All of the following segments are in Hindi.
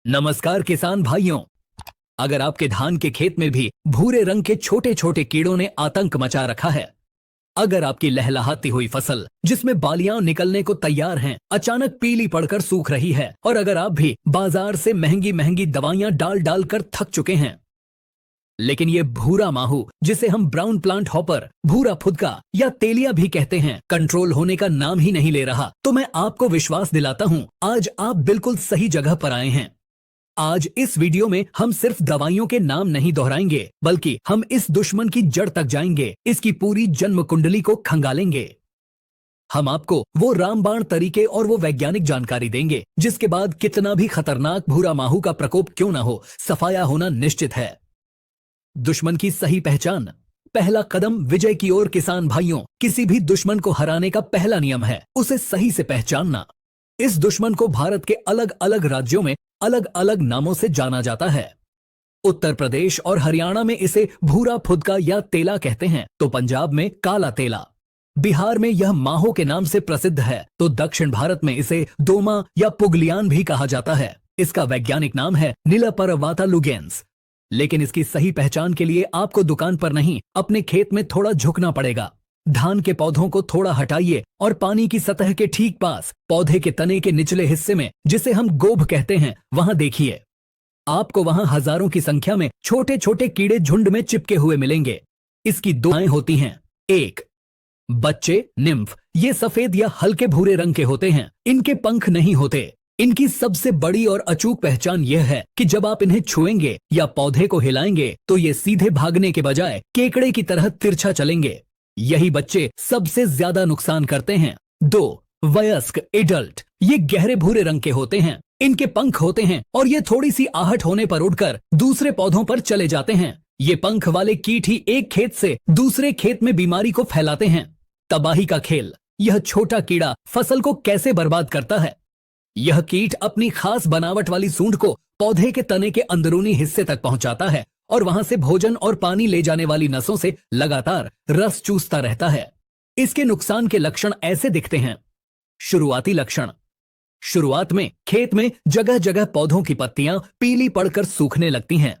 नमस्कार किसान भाइयों। अगर आपके धान के खेत में भी भूरे रंग के छोटे छोटे कीड़ों ने आतंक मचा रखा है, अगर आपकी लहलहाती हुई फसल जिसमें बालियां निकलने को तैयार हैं अचानक पीली पड़कर सूख रही है, और अगर आप भी बाजार से महंगी महंगी दवाइयां डाल डाल कर थक चुके हैं, लेकिन ये भूरा माहू जिसे हम ब्राउन प्लांट हॉपर, भूरा फुदका या तेलिया भी कहते हैं, कंट्रोल होने का नाम ही नहीं ले रहा, तो मैं आपको विश्वास दिलाता हूं आज आप बिल्कुल सही जगह पर आए हैं। आज इस वीडियो में हम सिर्फ दवाइयों के नाम नहीं दोहराएंगे, बल्कि हम इस दुश्मन की जड़ तक जाएंगे, इसकी पूरी जन्म कुंडली को खंगालेंगे। हम आपको वो रामबाण तरीके और वो वैज्ञानिक जानकारी देंगे जिसके बाद कितना भी खतरनाक भूरा माहू का प्रकोप क्यों ना हो, सफाया होना निश्चित है। दुश्मन की सही पहचान, पहला कदम विजय की ओर। किसान भाइयों, किसी भी दुश्मन को हराने का पहला नियम है उसे सही से पहचानना। इस दुश्मन को भारत के अलग अलग राज्यों में अलग अलग नामों से जाना जाता है। उत्तर प्रदेश और हरियाणा में इसे भूरा फुदका या तेला कहते हैं, तो पंजाब में काला तेला, बिहार में यह माहो के नाम से प्रसिद्ध है, तो दक्षिण भारत में इसे दोमा या पुगलियान भी कहा जाता है। इसका वैज्ञानिक नाम है नीलापरवाता लुगेंस। लेकिन इसकी सही पहचान के लिए आपको दुकान पर नहीं, अपने खेत में थोड़ा झुकना पड़ेगा। धान के पौधों को थोड़ा हटाइए और पानी की सतह के ठीक पास पौधे के तने के निचले हिस्से में, जिसे हम गोभ कहते हैं, वहां देखिए। आपको वहां हजारों की संख्या में छोटे छोटे कीड़े झुंड में चिपके हुए मिलेंगे। इसकी दो आएं होती हैं। एक, बच्चे निम्फ, ये सफेद या हल्के भूरे रंग के होते हैं, इनके पंख नहीं होते। इनकी सबसे बड़ी और अचूक पहचान यह है कि जब आप इन्हें छुएंगे या पौधे को हिलाएंगे तो ये सीधे भागने के बजाय केकड़े की तरह तिरछा चलेंगे। यही बच्चे सबसे ज्यादा नुकसान करते हैं। दो, वयस्क एडल्ट, ये गहरे भूरे रंग के होते हैं, इनके पंख होते हैं और ये थोड़ी सी आहट होने पर उड़कर दूसरे पौधों पर चले जाते हैं। ये पंख वाले कीट ही एक खेत से दूसरे खेत में बीमारी को फैलाते हैं। तबाही का खेल, यह छोटा कीड़ा फसल को कैसे बर्बाद करता है। यह कीट अपनी खास बनावट वाली सूंड को पौधे के तने के अंदरूनी हिस्से तक पहुंचाता है और वहां से भोजन और पानी ले जाने वाली नसों से लगातार रस चूसता रहता है। इसके नुकसान के लक्षण ऐसे दिखते हैं। शुरुआती लक्षण, शुरुआत में खेत में जगह जगह पौधों की पत्तियां पीली पड़कर सूखने लगती हैं।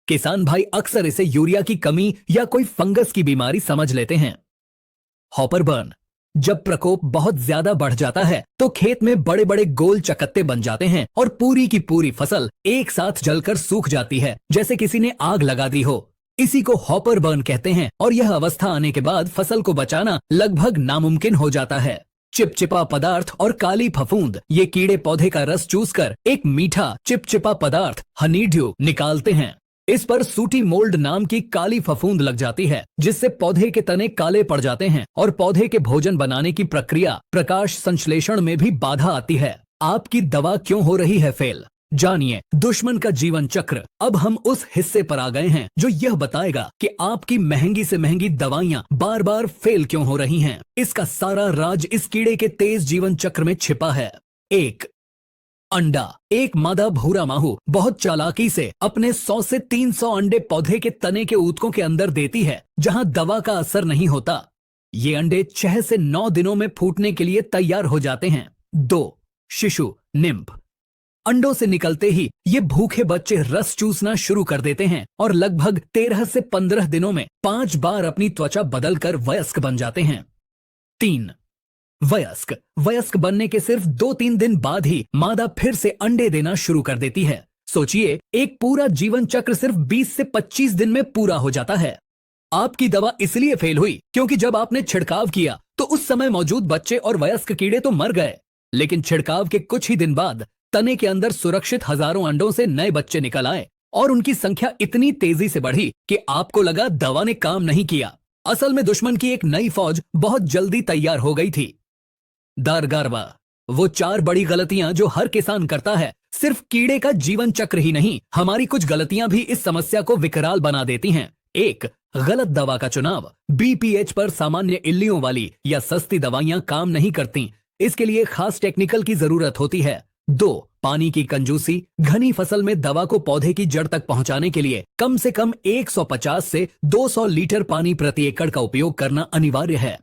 किसान भाई अक्सर इसे यूरिया की कमी या कोई फंगस की बीमारी समझ लेते हैं। हॉपर बर्न, जब प्रकोप बहुत ज्यादा बढ़ जाता है तो खेत में बड़े बड़े गोल चकत्ते बन जाते हैं और पूरी की पूरी फसल एक साथ जलकर सूख जाती है, जैसे किसी ने आग लगा दी हो। इसी को हॉपर बर्न कहते हैं और यह अवस्था आने के बाद फसल को बचाना लगभग नामुमकिन हो जाता है। चिपचिपा पदार्थ और काली फफूंद, ये कीड़े पौधे का रस चूसकर एक मीठा चिपचिपा पदार्थ हनीड्यू निकालते हैं। इस पर सूटी मोल्ड नाम की काली फफूंद लग जाती है, जिससे पौधे के तने काले पड़ जाते हैं और पौधे के भोजन बनाने की प्रक्रिया, प्रकाश संश्लेषण में भी बाधा आती है। आपकी दवा क्यों हो रही है फेल? जानिए दुश्मन का जीवन चक्र। अब हम उस हिस्से पर आ गए हैं जो यह बताएगा कि आपकी महंगी से महंगी दवाइयां बार बार फेल क्यों हो रही हैं। इसका सारा राज इस कीड़े के तेज जीवन चक्र में छिपा है। एक, अंडा। एक मादा भूरा माहू बहुत चालाकी से अपने 100 से 300 अंडे पौधे के तने के ऊतकों के अंदर देती है, जहां दवा का असर नहीं होता। ये अंडे 6 से 9 दिनों में फूटने के लिए तैयार हो जाते हैं। दो, शिशु निम्फ। अंडों से निकलते ही ये भूखे बच्चे रस चूसना शुरू कर देते हैं और लगभग 13 से 15 दिनों में 5 बार अपनी त्वचा बदलकर वयस्क बन जाते हैं। तीन, वयस्क। वयस्क बनने के सिर्फ 2-3 दिन बाद ही मादा फिर से अंडे देना शुरू कर देती है। सोचिए, एक पूरा जीवन चक्र सिर्फ 20 से 25 दिन में पूरा हो जाता है। आपकी दवा इसलिए फेल हुई क्योंकि जब आपने छिड़काव किया तो उस समय मौजूद बच्चे और वयस्क कीड़े तो मर गए, लेकिन छिड़काव के कुछ ही दिन बाद तने के अंदर सुरक्षित हजारों अंडों से नए बच्चे निकल आए और उनकी संख्या इतनी तेजी से बढ़ी कि आपको लगा दवा ने काम नहीं किया। असल में दुश्मन की एक नई फौज बहुत जल्दी तैयार हो गई थी। दारगारवा, वो 4 बड़ी गलतियां जो हर किसान करता है। सिर्फ कीड़े का जीवन चक्र ही नहीं, हमारी कुछ गलतियां भी इस समस्या को विकराल बना देती हैं। एक, गलत दवा का चुनाव। बीपीएच पर सामान्य इल्लियों वाली या सस्ती दवाइयां काम नहीं करती, इसके लिए खास टेक्निकल की जरूरत होती है। दो, पानी की कंजूसी। घनी फसल में दवा को पौधे की जड़ तक पहुंचाने के लिए कम से कम 150 से 200 लीटर पानी प्रति एकड़ का उपयोग करना अनिवार्य है।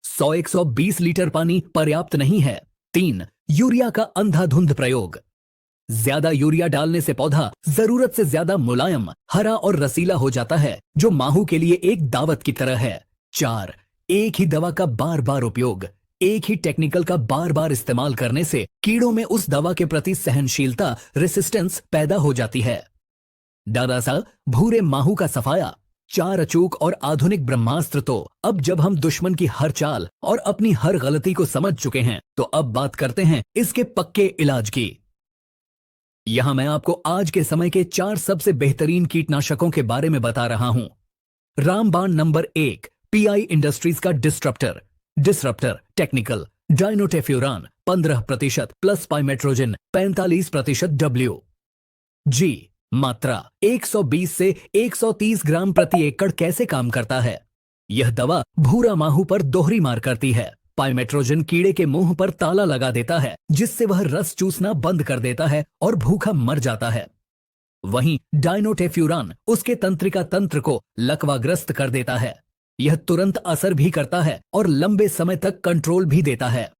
100-120 लीटर पानी पर्याप्त नहीं है। तीन, यूरिया का अंधाधुंध प्रयोग। ज्यादा यूरिया डालने से पौधा जरूरत से ज्यादा मुलायम, हरा और रसीला हो जाता है, जो माहू के लिए एक दावत की तरह है। 4, एक ही दवा का बार बार उपयोग। एक ही टेक्निकल का बार बार इस्तेमाल करने से कीड़ों में उस दवा के प्रति सहनशीलता, रेसिस्टेंस पैदा हो जाती है। दादा साहब, भूरे माहू का सफाया। 4 अचूक और आधुनिक ब्रह्मास्त्र तो अब जब हम दुश्मन की हर चाल और अपनी हर गलती को समझ चुके हैं, तो अब बात करते हैं इसके पक्के इलाज की। यहां मैं आपको आज के समय के 4 सबसे बेहतरीन कीटनाशकों के बारे में बता रहा हूं। रामबाण नंबर 1, पीआई इंडस्ट्रीज का डिस्रप्टर टेक्निकल डाइनोटेफ्यूरान 15% प्लस पाइमेट्रोजिन 45% W। जी, मात्रा 120 से 130 ग्राम प्रति एकड़ कैसे काम करता है? यह दवा भूरा माहू पर दोहरी मार करती है। पाइमेट्रोजिन कीड़े के मुंह पर ताला लगा देता है, जिससे वह रस चूसना बंद कर देता है और भूखा मर जाता है। वहीं डाइनोटेफ्यूरान उसके तंत्रिका तंत्र को लकवाग्रस्त कर देता है। यह तुरंत असर भी करता है और लंबे समय तक कंट्रोल भी देता है।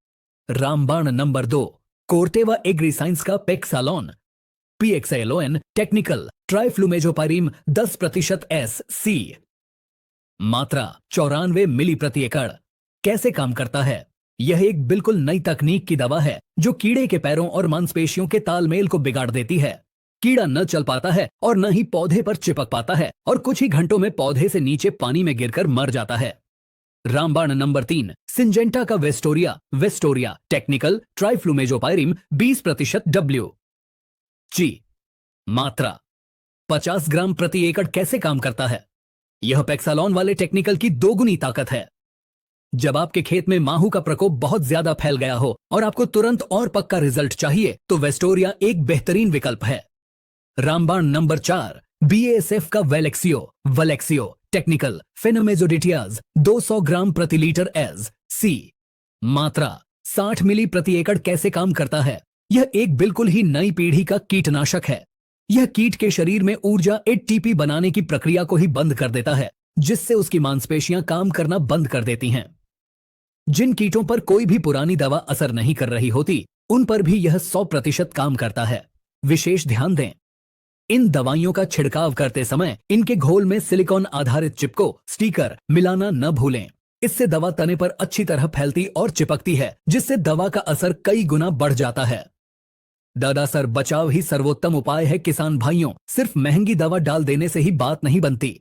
रामबाण नंबर 2, कोर्टेवा एग्रीसाइंस का पेक्सालोन PXLON टेक्निकल ट्राइफ्लूमेजोपाइरिम 10% SC। मात्रा 94 मिली प्रति एकड़। कैसे काम करता है? यह एक बिल्कुल नई तकनीक की दवा है, जो कीड़े के पैरों और मांसपेशियों के तालमेल को बिगाड़ देती है। कीड़ा न चल पाता है और न ही पौधे पर चिपक पाता है और कुछ ही घंटों में पौधे से नीचे पानी में गिरकर मर जाता है। रामबाण नंबर 3, सिंजेंटा का वेस्टोरिया टेक्निकल ट्राइफ्लूमेजोपाइरिम 20% W। जी, मात्रा 50 ग्राम प्रति एकड़। कैसे काम करता है? यह पेक्सालोन वाले टेक्निकल की दोगुनी ताकत है। जब आपके खेत में माहू का प्रकोप बहुत ज्यादा फैल गया हो और आपको तुरंत और पक्का रिजल्ट चाहिए, तो वेस्टोरिया एक बेहतरीन विकल्प है। रामबाण नंबर 4, BASF का वलेक्सियो टेक्निकल फेनोमेजोडिटियाज 200 ग्राम प्रति लीटर SC। मात्रा 60 मिली प्रति एकड़। कैसे काम करता है? यह एक बिल्कुल ही नई पीढ़ी का कीटनाशक है। यह कीट के शरीर में ऊर्जा ATP बनाने की प्रक्रिया को ही बंद कर देता है, जिससे उसकी मांसपेशियां काम करना बंद कर देती हैं। जिन कीटों पर कोई भी पुरानी दवा असर नहीं कर रही होती, उन पर भी यह 100% काम करता है। विशेष ध्यान दें, इन दवाइयों का छिड़काव करते समय इनके घोल में सिलिकॉन आधारित चिपको स्टिकर मिलाना न भूलें। इससे दवा तने पर अच्छी तरह फैलती और चिपकती है, जिससे दवा का असर कई गुना बढ़ जाता है। दादा सर, बचाव ही सर्वोत्तम उपाय है किसान भाइयों। सिर्फ महंगी दवा डाल देने से ही बात नहीं बनती।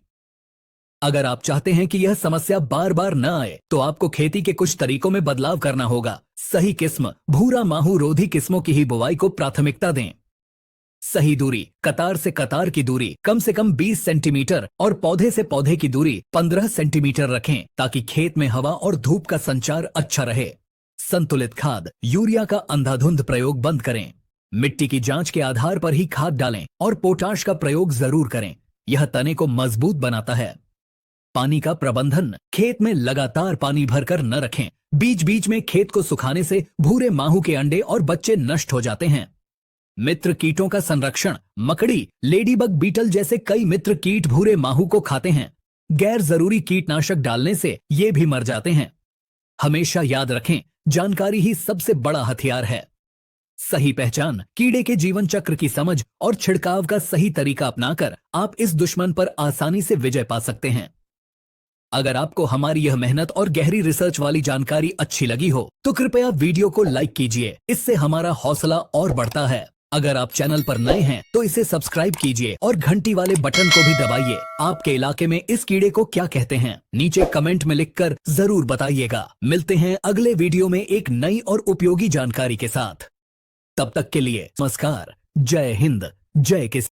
अगर आप चाहते हैं कि यह समस्या बार बार न आए, तो आपको खेती के कुछ तरीकों में बदलाव करना होगा। सही किस्म भूरा माहू रोधी किस्मों की ही बुवाई को प्राथमिकता दें। सही दूरी, कतार से कतार की दूरी कम से कम 20 सेंटीमीटर और पौधे से पौधे की दूरी 15 सेंटीमीटर रखें, ताकि खेत में हवा और धूप का संचार अच्छा रहे। संतुलित खाद, यूरिया का अंधाधुंध प्रयोग बंद करें। मिट्टी की जांच के आधार पर ही खाद डालें और पोटाश का प्रयोग जरूर करें। यह तने को मजबूत बनाता है। पानी का प्रबंधन, खेत में लगातार पानी भरकर न रखें। बीच बीच में खेत को सुखाने से भूरे माहू के अंडे और बच्चे नष्ट हो जाते हैं। मित्र कीटों का संरक्षण, मकड़ी, लेडीबग, बीटल जैसे कई मित्र कीट भूरे माहू को खाते हैं। गैर जरूरी कीटनाशक डालने से ये भी मर जाते हैं। हमेशा याद रखें, जानकारी ही सबसे बड़ा हथियार है। सही पहचान, कीड़े के जीवन चक्र की समझ और छिड़काव का सही तरीका अपनाकर आप इस दुश्मन पर आसानी से विजय पा सकते हैं। अगर आपको हमारी यह मेहनत और गहरी रिसर्च वाली जानकारी अच्छी लगी हो, तो कृपया वीडियो को लाइक कीजिए। इससे हमारा हौसला और बढ़ता है। अगर आप चैनल पर नए हैं, तो इसे सब्सक्राइब कीजिए और घंटी वाले बटन को भी दबाइए। आपके इलाके में इस कीड़े को क्या कहते हैं, नीचे कमेंट में लिखकर जरूर बताइएगा। मिलते हैं अगले वीडियो में एक नई और उपयोगी जानकारी के साथ। तब तक के लिए नमस्कार। जय हिंद, जय किसान।